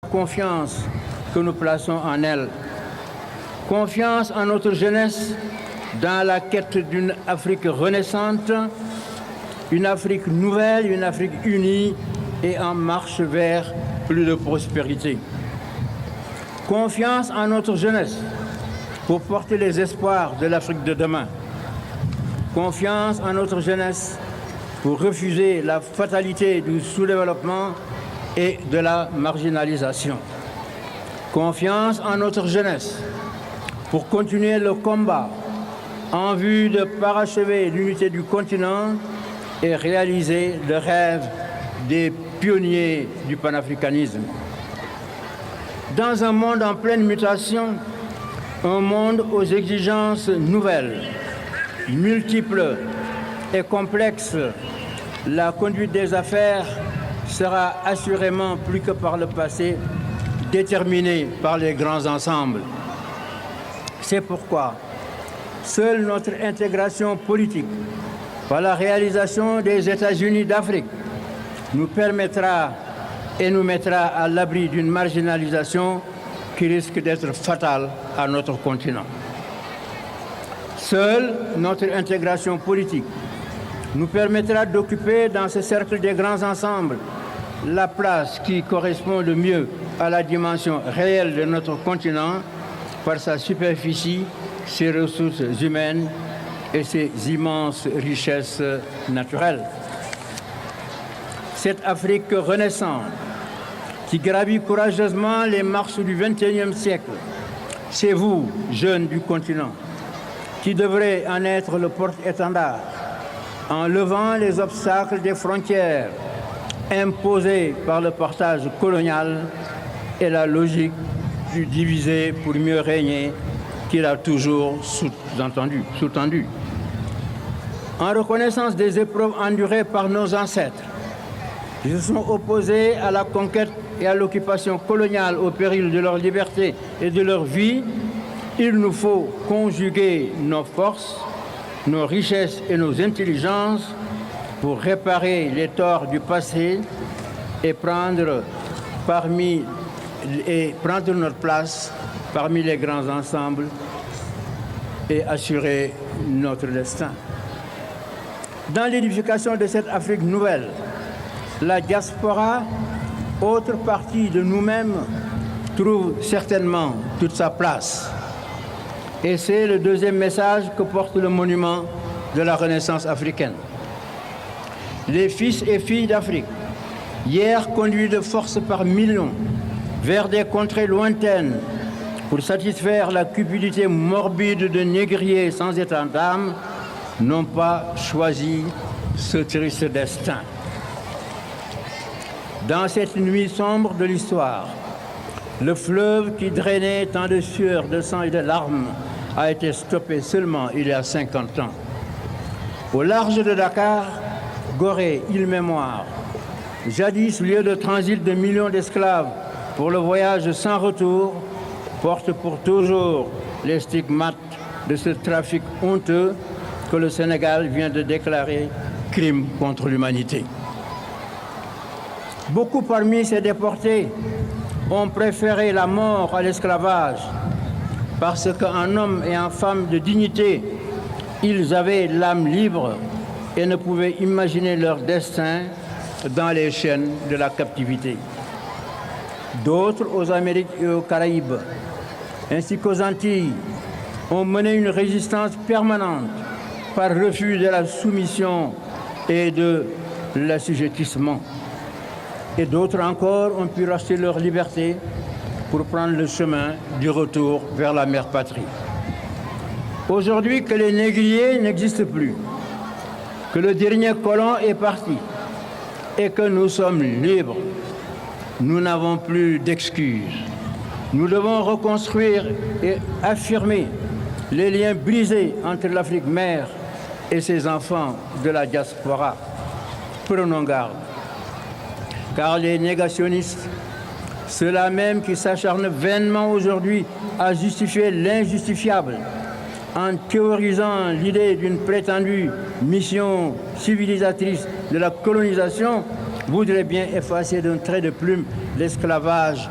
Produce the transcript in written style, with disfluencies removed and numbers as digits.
confiance que nous plaçons en elle. Confiance en notre jeunesse dans la quête d'une Afrique renaissante, une Afrique nouvelle, une Afrique unie et en marche vers plus de prospérité. Confiance en notre jeunesse pour porter les espoirs de l'Afrique de demain. Confiance en notre jeunesse pour refuser la fatalité du sous-développement et de la marginalisation. Confiance en notre jeunesse pour continuer le combat en vue de parachever l'unité du continent et réaliser le rêve des pionniers du panafricanisme. Dans un monde en pleine mutation, un monde aux exigences nouvelles, multiples et complexes, la conduite des affaires sera assurément plus que par le passé déterminée par les grands ensembles. C'est pourquoi seule notre intégration politique par la réalisation des États-Unis d'Afrique nous permettra et nous mettra à l'abri d'une marginalisation qui risque d'être fatale à notre continent. Seule notre intégration politique nous permettra d'occuper dans ce cercle des grands ensembles la place qui correspond le mieux à la dimension réelle de notre continent par sa superficie, ses ressources humaines et ses immenses richesses naturelles. Cette Afrique renaissante qui gravit courageusement les marches du XXIe siècle, c'est vous, jeunes du continent, qui devrez en être le porte-étendard en levant les obstacles des frontières imposées par le partage colonial et la logique du diviser pour mieux régner qu'il a toujours sous-tendu. En reconnaissance des épreuves endurées par nos ancêtres, qui se sont opposés à la conquête et à l'occupation coloniale au péril de leur liberté et de leur vie, il nous faut conjuguer nos forces, nos richesses et nos intelligences pour réparer les torts du passé et prendre notre place parmi les grands ensembles et assurer notre destin. Dans l'édification de cette Afrique nouvelle, la diaspora, autre partie de nous-mêmes, trouve certainement toute sa place. Et c'est le deuxième message que porte le monument de la Renaissance africaine. Les fils et filles d'Afrique, hier conduits de force par millions vers des contrées lointaines pour satisfaire la cupidité morbide de négriers sans état d'âme, n'ont pas choisi ce triste destin. Dans cette nuit sombre de l'histoire, le fleuve qui drainait tant de sueur, de sang et de larmes a été stoppé seulement il y a 50 ans. Au large de Dakar, Gorée, île Mémoire, jadis lieu de transit de millions d'esclaves pour le voyage sans retour, porte pour toujours les stigmates de ce trafic honteux que le Sénégal vient de déclarer crime contre l'humanité. Beaucoup parmi ces déportés ont préféré la mort à l'esclavage parce qu'en hommes et en femmes de dignité, ils avaient l'âme libre et ne pouvaient imaginer leur destin dans les chaînes de la captivité. D'autres, aux Amériques et aux Caraïbes, ainsi qu'aux Antilles, ont mené une résistance permanente par refus de la soumission et de l'assujettissement. Et d'autres encore ont pu racheter leur liberté pour prendre le chemin du retour vers la mère patrie. Aujourd'hui que les négriers n'existent plus, que le dernier colon est parti et que nous sommes libres, nous n'avons plus d'excuses. Nous devons reconstruire et affirmer les liens brisés entre l'Afrique mère et ses enfants de la diaspora. Prenons garde, car les négationnistes, ceux-là même qui s'acharnent vainement aujourd'hui à justifier l'injustifiable, en théorisant l'idée d'une prétendue mission civilisatrice de la colonisation, voudrait bien effacer d'un trait de plume l'esclavage